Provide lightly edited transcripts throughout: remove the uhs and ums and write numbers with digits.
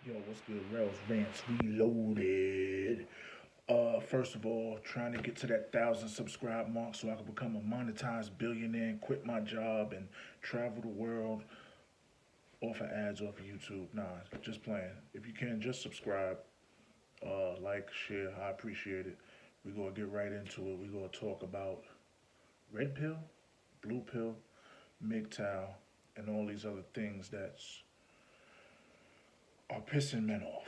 Yo, what's good? Rails Rants Reloaded. First of all, trying to get to that 1,000 subscribe mark so I can become a monetized billionaire and quit my job and travel the world off of ads off of YouTube. Nah, just playing. If you can, just subscribe, like, share. I appreciate it. We're gonna get right into it. We're gonna talk about red pill, blue pill, Mgtow, and all these other things that's are pissing men off.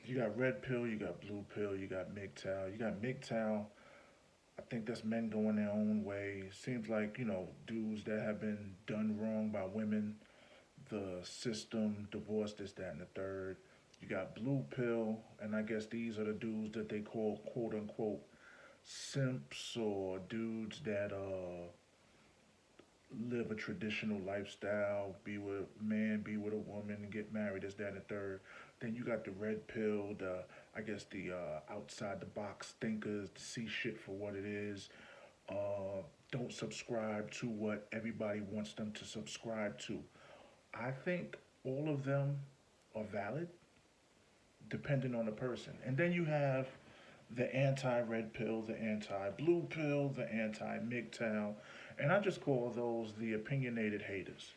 You got red pill, you got blue pill, you got Mgtow. You got Mgtow. I think that's men going their own way. Seems like, dudes that have been done wrong by women, the system, divorce, this, that, and the third. You got blue pill, and I guess these are the dudes that they call quote unquote simps or dudes that live a traditional lifestyle, be with a man, be with a woman, and get married, this, that, and the third. Then you got the red pill, the outside the box thinkers, to see shit for what it is. Don't subscribe to what everybody wants them to subscribe to. I think all of them are valid, depending on the person. And then you have the anti-red pill, the anti-blue pill, the anti-MGTOW, and I just call those the opinionated haters.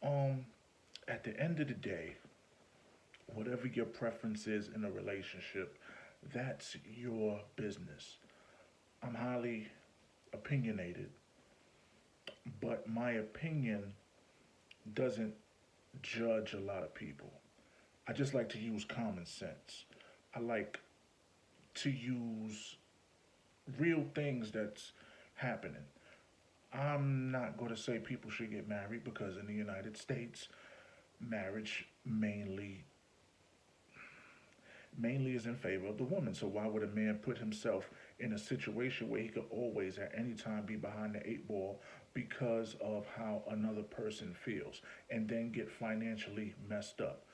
Um, at the end of the day, whatever your preference is in a relationship, that's your business. I'm highly opinionated, but my opinion doesn't judge a lot of people. I just like to use common sense. I like to use real things that's happening. I'm not going to say people should get married because in the United States, marriage mainly is in favor of the woman. So why would a man put himself in a situation where he could always at any time be behind the eight ball because of how another person feels and then get financially messed up?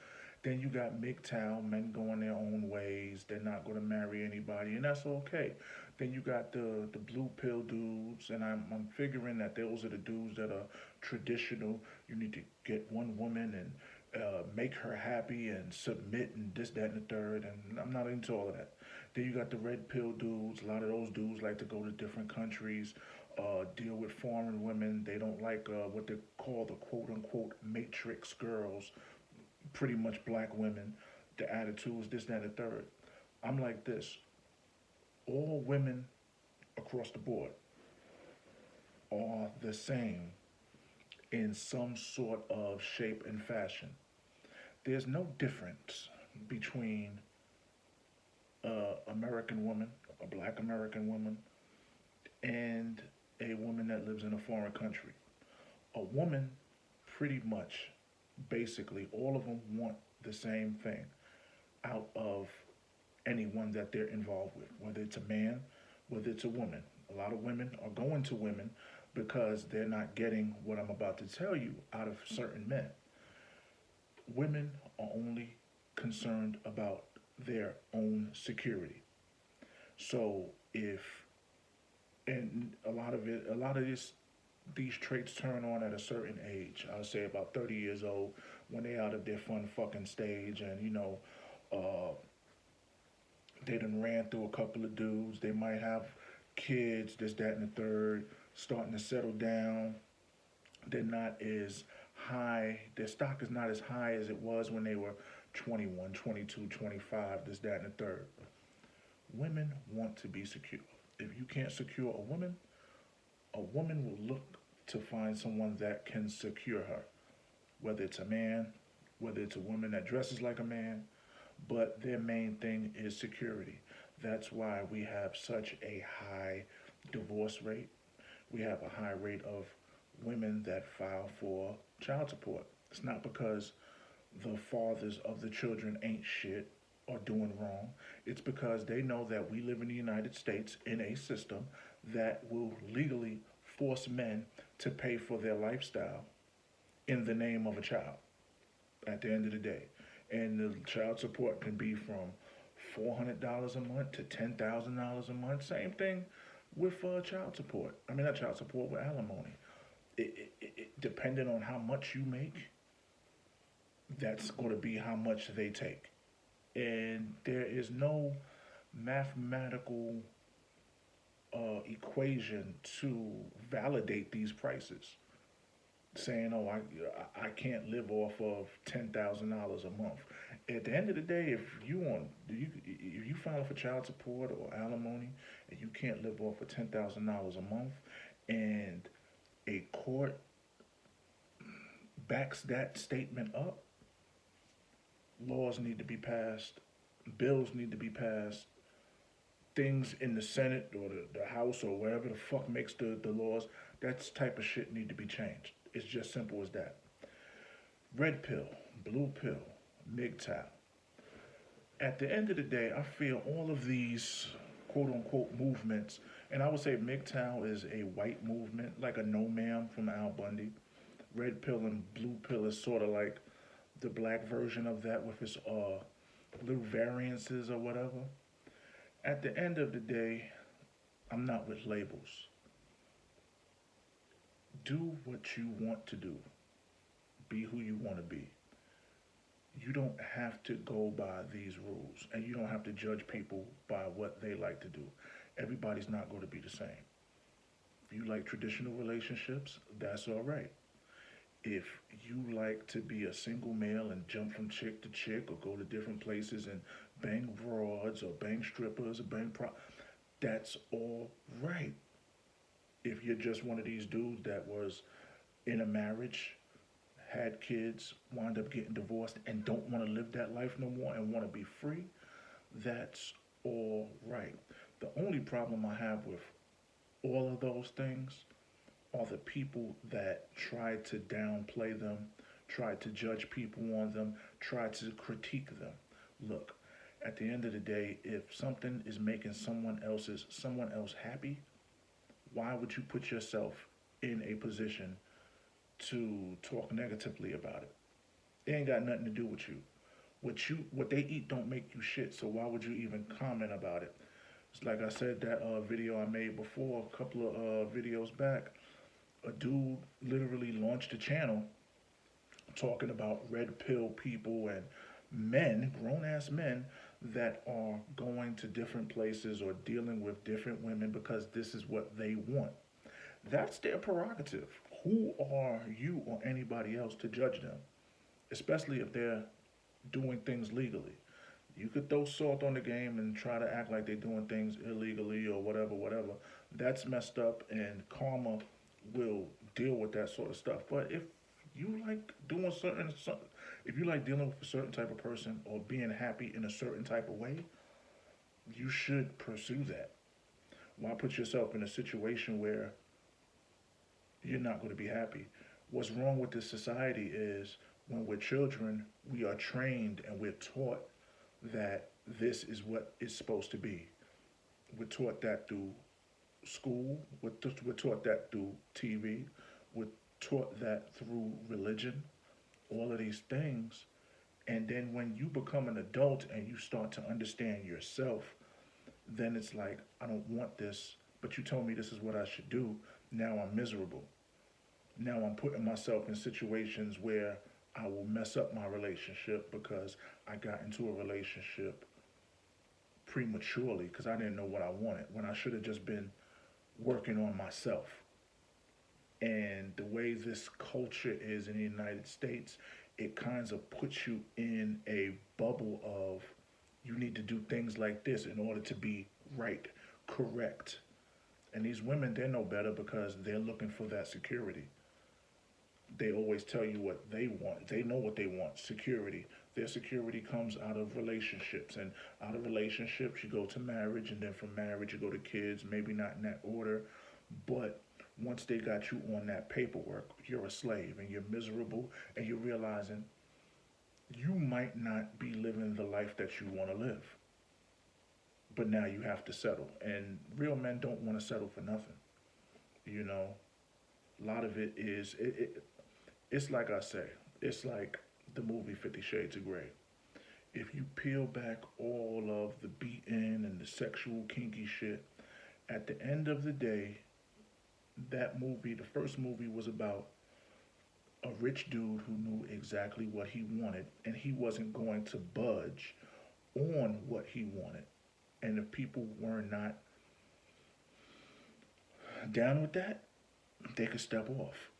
Then you got MGTOW, men going their own ways. They're not going to marry anybody, and that's okay. Then you got the blue pill dudes, and I'm figuring that those are the dudes that are traditional. You need to get one woman and make her happy and submit and this, that, and the third. And I'm not into all of that. Then you got the red pill dudes. A lot of those dudes like to go to different countries, deal with foreign women. They don't like what they call the quote unquote matrix girls, pretty much black women. The attitudes, this, that, and the third. I'm like this. All women across the board are the same in some sort of shape and fashion. There's no difference between a American woman, a black American woman, and a woman that lives in a foreign country. A woman, pretty much, basically, all of them want the same thing out of anyone that they're involved with, whether it's a man, whether it's a woman. A lot of women are going to women because they're not getting what I'm about to tell you out of certain men. Women are only concerned about their own security. So if and a lot of these traits turn on at a certain age. I'll say about 30 years old when they out of their fun fucking stage and uh, they done ran through a couple of dudes. They might have kids, this, that, and the third, starting to settle down. They're not as high, their stock is not as high as it was when they were 21, 22, 25, this, that, and the third. Women want to be secure. If you can't secure a woman will look to find someone that can secure her, whether it's a man, whether it's a woman that dresses like a man, but their main thing is security. That's why we have such a high divorce rate. We have a high rate of women that file for child support. It's not because the fathers of the children ain't shit or doing wrong. It's because they know that we live in the United States in a system that will legally force men to pay for their lifestyle in the name of a child at the end of the day. And the child support can be from $400 a month to $10,000 a month. Same thing with child support. I mean, not child support, with alimony. Depending on how much you make, that's going to be how much they take. And there is no mathematical equation to validate these prices. Saying, "Oh, I can't live off of $10,000 a month." At the end of the day, if you file for child support or alimony and you can't live off of $10,000 a month, and a court backs that statement up, laws need to be passed, bills need to be passed, things in the Senate or the House or wherever the fuck makes the laws, that type of shit need to be changed. It's just simple as that. Red pill, blue pill, Mgtow. At the end of the day, I feel all of these quote unquote movements, and I would say Mgtow is a white movement, like a no ma'am from Al Bundy. Red pill and blue pill is sort of like the black version of that with its little variances or whatever. At the end of the day, I'm not with labels. Do what you want to do. Be who you want to be. You don't have to go by these rules, and you don't have to judge people by what they like to do. Everybody's not going to be the same. If you like traditional relationships, that's all right. If you like to be a single male and jump from chick to chick or go to different places and bang broads or bang strippers or that's all right. If you're just one of these dudes that was in a marriage, had kids, wound up getting divorced, and don't want to live that life no more and want to be free, that's all right. The only problem I have with all of those things are the people that try to downplay them, try to judge people on them, try to critique them. Look, at the end of the day, if something is making someone else happy, why would you put yourself in a position to talk negatively about it? It ain't got nothing to do with you. What they eat don't make you shit. So why would you even comment about it? It's like I said that video I made before, a couple of videos back. A dude literally launched a channel talking about red pill people and men, grown ass men, that are going to different places or dealing with different women because this is what they want. That's their prerogative. Who are you or anybody else to judge them? Especially if they're doing things legally. You could throw salt on the game and try to act like they're doing things illegally or whatever, whatever. That's messed up, and karma will deal with that sort of stuff. But if you like doing if you like dealing with a certain type of person or being happy in a certain type of way, you should pursue that. Why put yourself in a situation where you're not going to be happy? What's wrong with this society is when we're children, we are trained and we're taught that this is what it's supposed to be. We're taught that through school, we're taught that through TV, we're taught that through religion, all of these things. And then when you become an adult and you start to understand yourself, then it's like, I don't want this, but you told me this is what I should do. Now I'm miserable. Now I'm putting myself in situations where I will mess up my relationship because I got into a relationship prematurely because I didn't know what I wanted when I should have just been working on myself. And the way this culture is in the United States, it kind of puts you in a bubble of you need to do things like this in order to be right, correct. And these women, they know better because they're looking for that security. They always tell you what they want. They know what they want, security. Their security comes out of relationships. And out of relationships, you go to marriage. And then from marriage, you go to kids. Maybe not in that order. But once they got you on that paperwork, you're a slave and you're miserable. And you're realizing you might not be living the life that you want to live. But now you have to settle. And real men don't want to settle for nothing. You know, a lot of it is, it's like I say, it's like the movie 50 Shades of Grey. If you peel back all of the beating and the sexual kinky shit, at the end of the day, that movie, the first movie was about a rich dude who knew exactly what he wanted and he wasn't going to budge on what he wanted. And if people were not down with that, they could step off.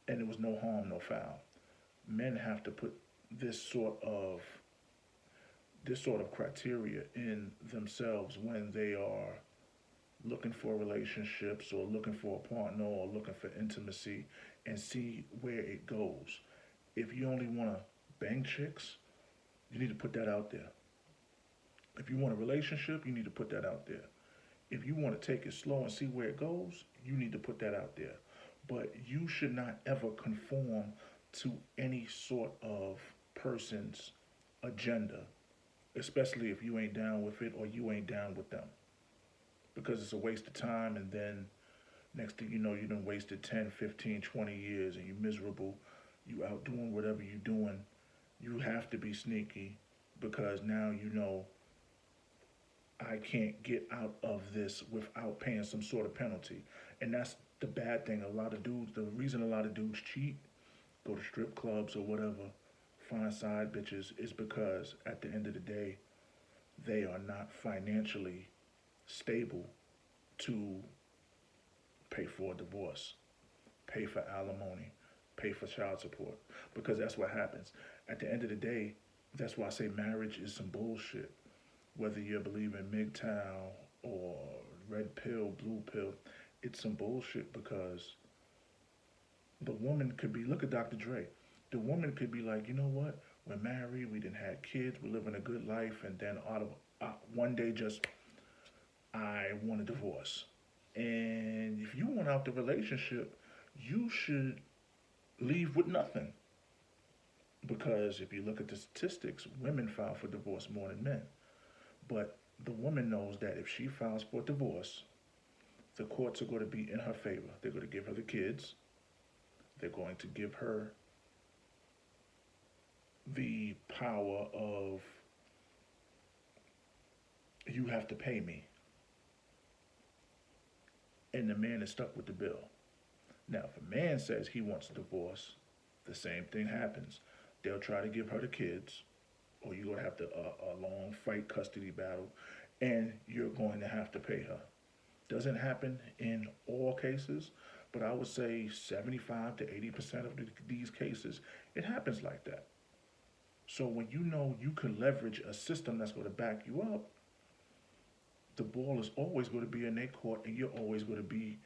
And it was no harm, no foul. Men have to put this sort of this sort of criteria in themselves when they are looking for relationships or looking for a partner or looking for intimacy and see where it goes. If you only want to bang chicks, you need to put that out there. If you want a relationship, you need to put that out there. If you want to take it slow and see where it goes, you need to put that out there. But you should not ever conform to any sort of person's agenda, especially if you ain't down with it or you ain't down with them. Because it's a waste of time, and then next thing you know, you done wasted 10, 15, 20 years and you're miserable. You out doing whatever you're doing. You have to be sneaky because now you know I can't get out of this without paying some sort of penalty. And that's the bad thing. A lot of dudes, the reason a lot of dudes cheat, go to strip clubs or whatever, find side bitches, is because at the end of the day, they are not financially stable to pay for a divorce, pay for alimony, pay for child support. Because that's what happens. At the end of the day, that's why I say marriage is some bullshit. Whether you believe in Mgtow or red pill, blue pill, it's some bullshit because the woman could be, look at Dr. Dre. The woman could be like, you know what? We're married, we didn't have kids, we're living a good life, and then out of one day, just I want a divorce. And if you want out the relationship, you should leave with nothing. Because if you look at the statistics, women file for divorce more than men. But the woman knows that if she files for divorce, the courts are going to be in her favor. They're going to give her the kids. They're going to give her the power of, you have to pay me. And the man is stuck with the bill. Now, if a man says he wants a divorce, the same thing happens. They'll try to give her the kids, or you're going to have to a long fight custody battle, and you're going to have to pay her. Doesn't happen in all cases, but I would say 75 to 80% of these cases, it happens like that. So when you know you can leverage a system that's going to back you up, the ball is always going to be in their court, and you're always going to be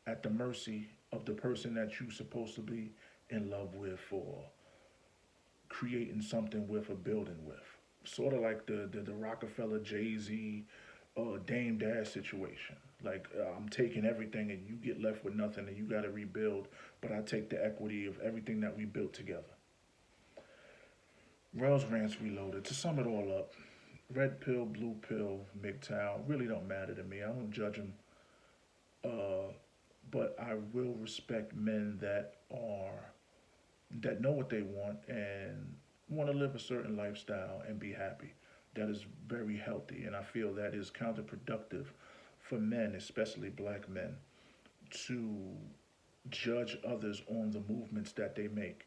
at the mercy of the person that you're supposed to be in love with or creating something with or building with. Sort of like the Rockefeller, Jay-Z, Dame Dash situation. Like, I'm taking everything and you get left with nothing and you got to rebuild, but I take the equity of everything that we built together. Rails Rants Reloaded. To sum it all up, red pill, blue pill, Mgtow really don't matter to me. I don't judge them, uh, but I will respect men that know what they want and want to live a certain lifestyle and be happy. That is very healthy, and I feel that is counterproductive for men, especially black men, to judge others on the movements that they make.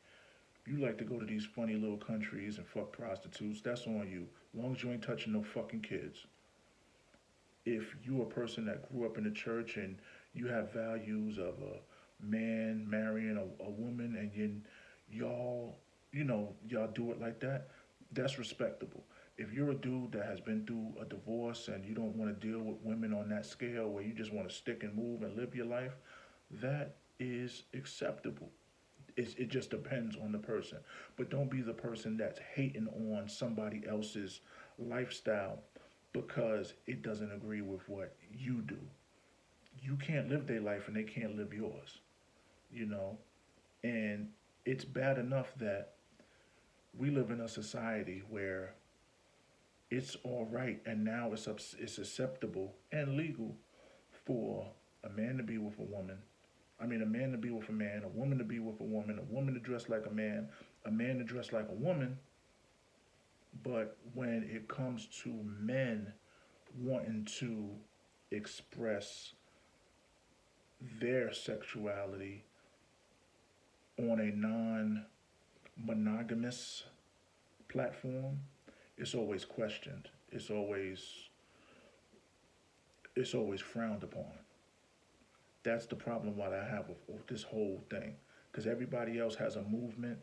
You like to go to these funny little countries and fuck prostitutes, that's on you. As long as you ain't touching no fucking kids. If you're a person that grew up in the church and you have values of a man marrying a woman and y'all, y'all do it like that, that's respectable. If you're a dude that has been through a divorce and you don't want to deal with women on that scale where you just want to stick and move and live your life, that is acceptable. It just depends on the person. But don't be the person that's hating on somebody else's lifestyle because it doesn't agree with what you do. You can't live their life and they can't live yours, you know? And it's bad enough that we live in a society where it's all right and now it's acceptable and legal for a man to be with a woman. I mean, a man to be with a man, a woman to be with a woman to dress like a man to dress like a woman. But when it comes to men wanting to express their sexuality on a non-monogamous platform, it's always questioned. It's always frowned upon. That's the problem what I have with this whole thing. Because everybody else has a movement,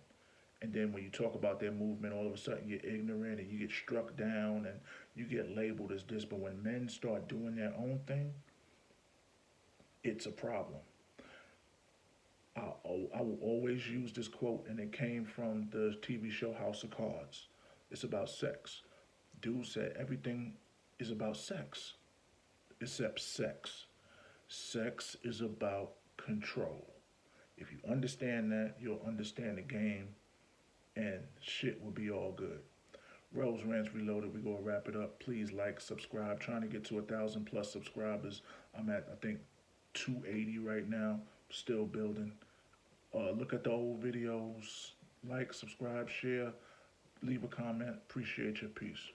and then when you talk about their movement, all of a sudden you're ignorant and you get struck down and you get labeled as this. But when men start doing their own thing, it's a problem. I will always use this quote, and it came from the TV show House of Cards. It's about sex. Dude said everything is about sex except sex. Sex is about control. If you understand that, you'll understand the game, and shit will be all good. Rose Rants Reloaded. We gonna wrap it up. Please like, subscribe. Trying to get to 1,000+ subscribers. I'm at, I think, 280 right now. Still building. Look at the old videos. Like, subscribe, share, leave a comment. Appreciate your peace.